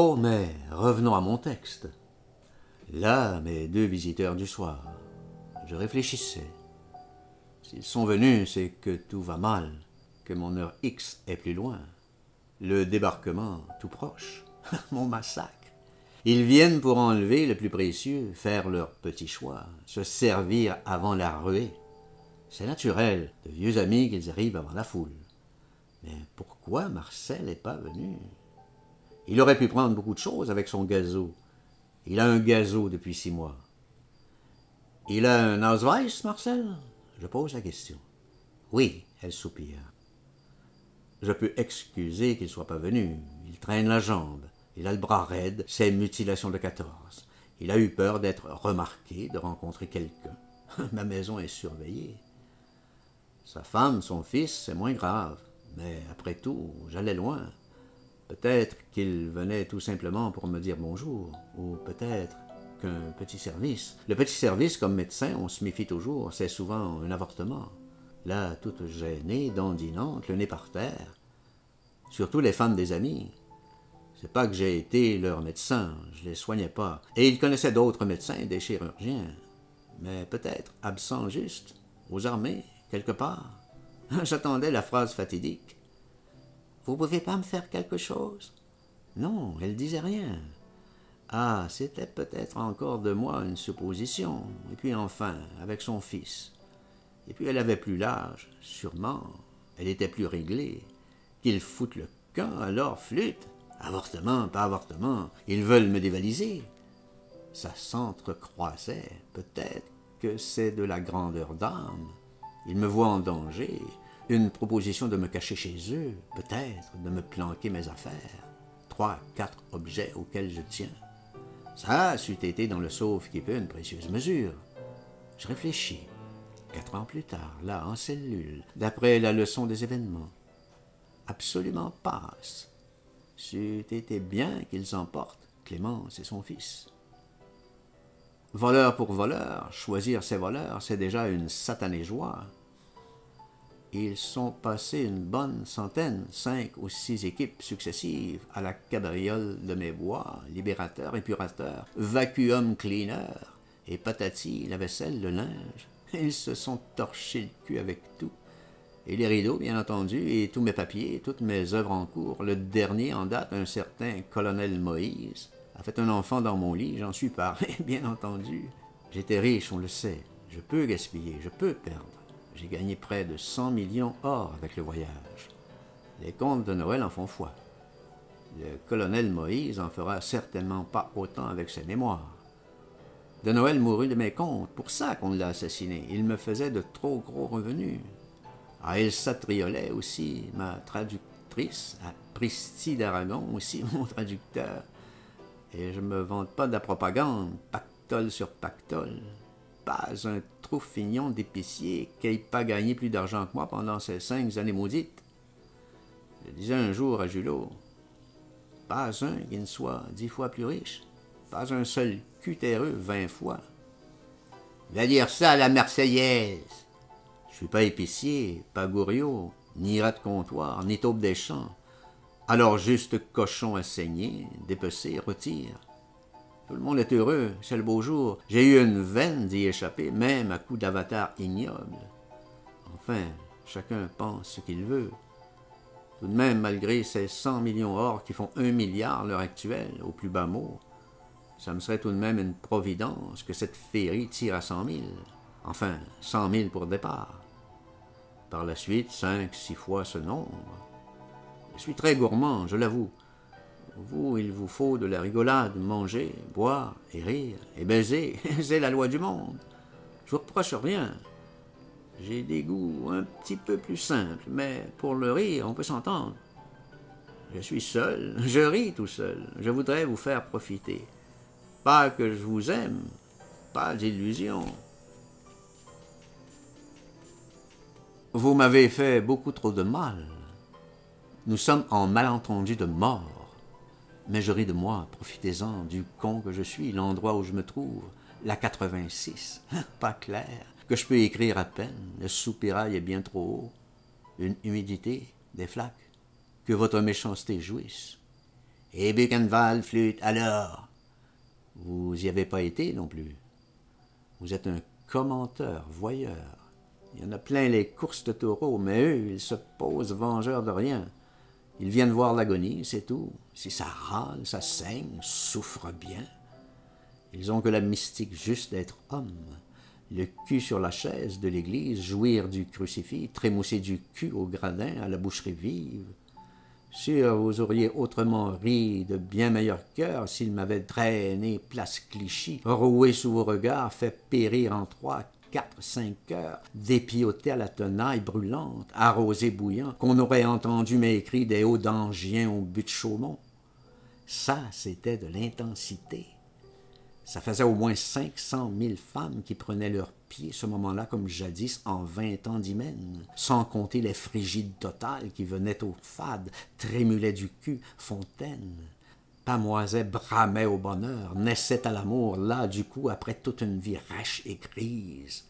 Oh, mais revenons à mon texte. Là, mes deux visiteurs du soir, je réfléchissais. S'ils sont venus, c'est que tout va mal, que mon heure X est plus loin. Le débarquement tout proche, mon massacre. Ils viennent pour enlever le plus précieux, faire leur petit choix, se servir avant la ruée. C'est naturel, de vieux amis qu'ils arrivent avant la foule. Mais pourquoi Marcel n'est pas venu? Il aurait pu prendre beaucoup de choses avec son gazo. Il a un gazo depuis 6 mois. Il a un Ausweis, Marcel? Je pose la question. Oui, elle soupire. Je peux excuser qu'il ne soit pas venu. Il traîne la jambe. Il a le bras raide, c'est mutilation de 14. Il a eu peur d'être remarqué, de rencontrer quelqu'un. Ma maison est surveillée. Sa femme, son fils, c'est moins grave. Mais après tout, j'allais loin. Peut-être qu'il venait tout simplement pour me dire bonjour, ou peut-être qu'un petit service. Le petit service, comme médecin, on se méfie toujours, c'est souvent un avortement. Là, toute gênée, dandinante, le nez par terre. Surtout les femmes des amis. C'est pas que j'ai été leur médecin, je les soignais pas. Et ils connaissaient d'autres médecins, des chirurgiens. Mais peut-être absents juste, aux armées, quelque part. J'attendais la phrase fatidique. « Vous pouvez pas me faire quelque chose ?» Non, elle disait rien. Ah, c'était peut-être encore de moi une supposition. Et puis enfin, avec son fils. Et puis elle avait plus l'âge, sûrement. Elle était plus réglée. Qu'ils foutent le camp, alors flûte. Avortement, pas avortement. Ils veulent me dévaliser. Ça s'entrecroisait. Peut-être que c'est de la grandeur d'âme. Ils me voient en danger. Une proposition de me cacher chez eux. Peut-être de me planquer mes affaires. 3, 4 objets auxquels je tiens. Ça c'eût été dans le sauve-qui-peut une précieuse mesure. Je réfléchis. 4 ans plus tard, là, en cellule, d'après la leçon des événements. Absolument passe. C'eût été bien qu'ils emportent Clémence et son fils. Voleur pour voleur, choisir ses voleurs, c'est déjà une satanée joie. Ils sont passés une bonne centaine, 5 ou 6 équipes successives à la cabriole de mes bois, libérateur, épurateur, vacuum cleaner, et patati, la vaisselle, le linge. Ils se sont torchés le cul avec tout. Et les rideaux, bien entendu, et tous mes papiers, toutes mes œuvres en cours. Le dernier en date, un certain colonel Moïse, a fait un enfant dans mon lit, j'en suis paré, bien entendu. J'étais riche, on le sait. Je peux gaspiller, je peux perdre. J'ai gagné près de 100 millions or avec le voyage. Les comptes de Noël en font foi. Le colonel Moïse en fera certainement pas autant avec ses mémoires. De Noël mourut de mes comptes, pour ça qu'on l'a assassiné. Il me faisait de trop gros revenus. Ah, Elsa Triolet aussi, ma traductrice, à Pristi d'Aragon aussi, mon traducteur. Et je me vante pas de la propagande, pactole sur pactole. Pas un troufignon d'épicier qui n'ait pas gagné plus d'argent que moi pendant ces 5 années maudites. Je disais un jour à Julot, pas un qui ne soit 10 fois plus riche, pas un seul cutéreux 20 fois. Va dire ça à la Marseillaise. Je suis pas épicier, pas gouriot, ni rat de comptoir, ni taupe des champs. Alors juste cochon à saigner, dépecer, retire. Tout le monde est heureux, c'est le beau jour. J'ai eu une veine d'y échapper, même à coup d'avatar ignoble. Enfin, chacun pense ce qu'il veut. Tout de même, malgré ces 100 millions or qui font 1 milliard à l'heure actuelle, au plus bas mot, ça me serait tout de même une providence que cette féerie tire à 100 000. Enfin, 100 000 pour départ. Par la suite, 5, 6 fois ce nombre. Je suis très gourmand, je l'avoue. Vous, il vous faut de la rigolade, manger, boire et rire et baiser. C'est la loi du monde. Je vous reproche rien. J'ai des goûts un petit peu plus simples, mais pour le rire, on peut s'entendre. Je suis seul, je ris tout seul. Je voudrais vous faire profiter. Pas que je vous aime, pas d'illusion. Vous m'avez fait beaucoup trop de mal. Nous sommes en malentendu de mort. Mais je ris de moi, profitez-en, du con que je suis, l'endroit où je me trouve, la 86, pas clair, que je peux écrire à peine, le soupirail est bien trop haut, une humidité, des flaques, que votre méchanceté jouisse. Et Buchenwald flûte alors. Vous y avez pas été non plus. Vous êtes un commenteur, voyeur. Il y en a plein les courses de taureaux, mais eux, ils se posent vengeurs de rien. Ils viennent voir l'agonie, c'est tout. Si ça râle, ça saigne, souffre bien. Ils ont que la mystique juste d'être homme. Le cul sur la chaise de l'église, jouir du crucifix, trémousser du cul au gradin, à la boucherie vive. Sûr, vous auriez autrement ri de bien meilleur cœur s'il m'avait traîné place Clichy, roué sous vos regards, fait périr en 3, 4, 5 heures, dépioté à la tenaille brûlante, arrosé bouillant, qu'on aurait entendu mes cris des hauts d'Angien au but de Chaumont. Ça, c'était de l'intensité. Ça faisait au moins 500 000 femmes qui prenaient leurs pieds ce moment-là comme jadis en 20 ans d'hymen, sans compter les frigides totales qui venaient au fade, trémulaient du cul, fontaine. Pamoisaient, bramaient au bonheur, naissaient à l'amour, là, du coup, après toute une vie rêche et grise.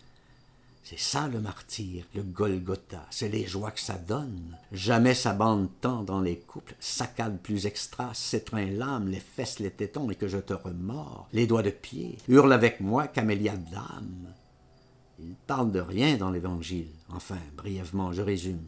C'est ça le martyre, le Golgotha, c'est les joies que ça donne. Jamais ça bande tant dans les couples, saccade plus extra, s'étreint l'âme, les fesses, les tétons, et que je te remords, les doigts de pied, hurle avec moi, camélia d'âme. Il parle de rien dans l'Évangile. Enfin, brièvement, je résume.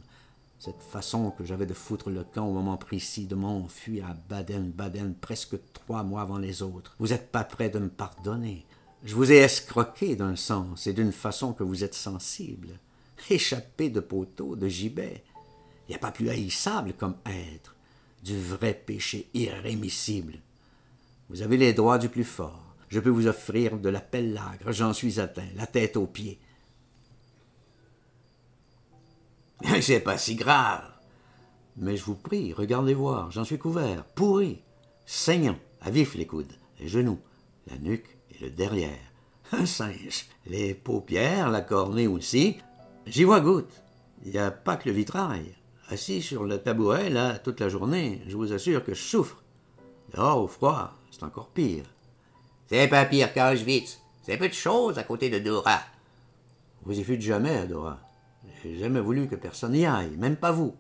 Cette façon que j'avais de foutre le camp au moment précis, de m'enfuir à Baden-Baden presque 3 mois avant les autres. Vous n'êtes pas prêt de me pardonner. Je vous ai escroqué d'un sens et d'une façon que vous êtes sensible. Échappé de poteaux, de gibet. Il n'y a pas plus haïssable comme être. Du vrai péché irrémissible. Vous avez les droits du plus fort. Je peux vous offrir de la pellagre, j'en suis atteint, la tête aux pieds. C'est pas si grave. Mais je vous prie, regardez voir, j'en suis couvert, pourri, saignant, à vif les coudes, les genoux, la nuque et le derrière. Un singe, les paupières, la cornée aussi. J'y vois goutte. Il n'y a pas que le vitrail. Assis sur le tabouret, là, toute la journée, je vous assure que je souffre. Dehors, au froid, c'est encore pire. C'est pas pire qu'Auschwitz. C'est peu de choses à côté de Dora. Vous y fûtes jamais à Dora. J'ai jamais voulu que personne y aille, même pas vous.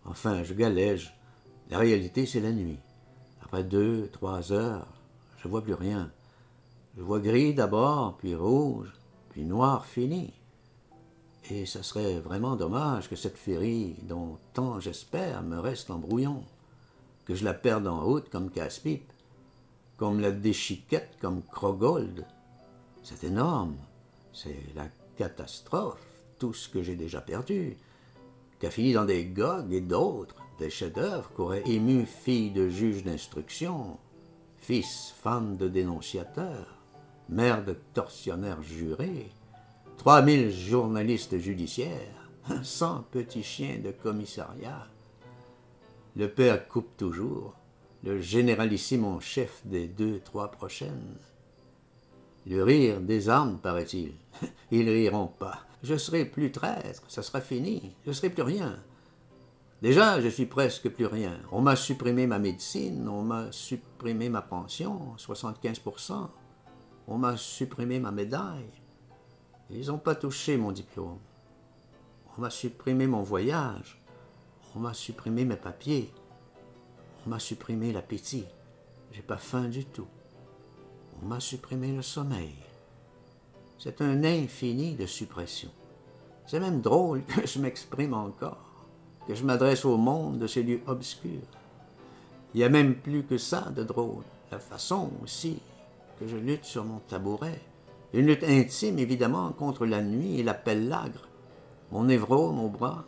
Enfin, je galège. La réalité, c'est la nuit. Après 2, 3 heures, je vois plus rien. Je vois gris d'abord, puis rouge, puis noir fini. Et ça serait vraiment dommage que cette féerie, dont tant j'espère, me reste en brouillon. Que je la perde en route comme casse-pipe. Qu'on me la déchiquette comme Krogold. C'est énorme. C'est la catastrophe. Tout ce que j'ai déjà perdu. Qu'a fini dans des gogues et d'autres, des chefs-d'œuvre qu'auraient ému fille de juge d'instruction, fils, femme de dénonciateur, mère de tortionnaire juré, 3000 journalistes judiciaires, 100 petits chiens de commissariat. Le père coupe toujours, le généralissime en chef des 2, 3 prochaines. Le rire des armes, paraît-il. Ils riront pas. Je serai plus traître, ça sera fini, je serai plus rien. Déjà, je suis presque plus rien. On m'a supprimé ma médecine, on m'a supprimé ma pension, 75%. On m'a supprimé ma médaille. Ils n'ont pas touché mon diplôme. On m'a supprimé mon voyage. On m'a supprimé mes papiers. On m'a supprimé l'appétit. J'ai pas faim du tout. On m'a supprimé le sommeil. C'est un infini de suppression. C'est même drôle que je m'exprime encore, que je m'adresse au monde de ces lieux obscurs. Il y a même plus que ça de drôle. La façon aussi que je lutte sur mon tabouret. Une lutte intime, évidemment, contre la nuit et la pellagre. Mon névrome au bras,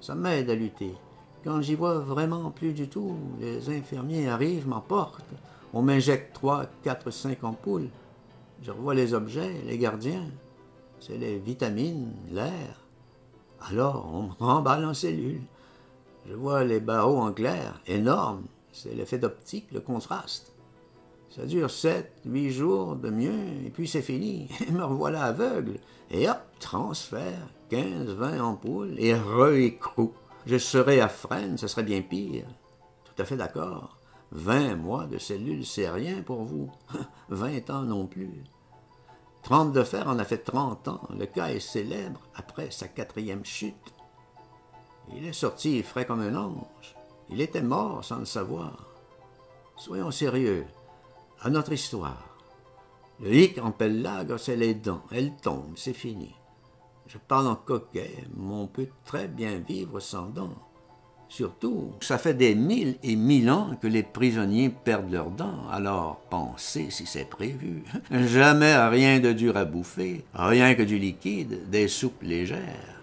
ça m'aide à lutter. Quand j'y vois vraiment plus du tout, les infirmiers arrivent, m'emportent. On m'injecte 3, 4, 5 ampoules. Je revois les objets, les gardiens. C'est les vitamines, l'air. Alors, on me remballe en cellule. Je vois les barreaux en clair, énormes. C'est l'effet d'optique, le contraste. Ça dure 7, 8 jours de mieux, et puis c'est fini. Me revoilà aveugle. Et hop, transfert, 15, 20 ampoules, et re-écrou. Je serais à Fresnes, ce serait bien pire. Tout à fait d'accord. 20 mois de cellules, c'est rien pour vous. 20 ans non plus. Trempe de fer en a fait 30 ans. Le cas est célèbre après sa 4e chute. Il est sorti frais comme un ange. Il était mort sans le savoir. Soyons sérieux. À notre histoire. Le hic en pellague, c'est les dents. Elle tombe, c'est fini. Je parle en coquet, mais on peut très bien vivre sans dents. Surtout, ça fait des 1000 et 1000 ans que les prisonniers perdent leurs dents, alors pensez si c'est prévu. Jamais rien de dur à bouffer, rien que du liquide, des soupes légères.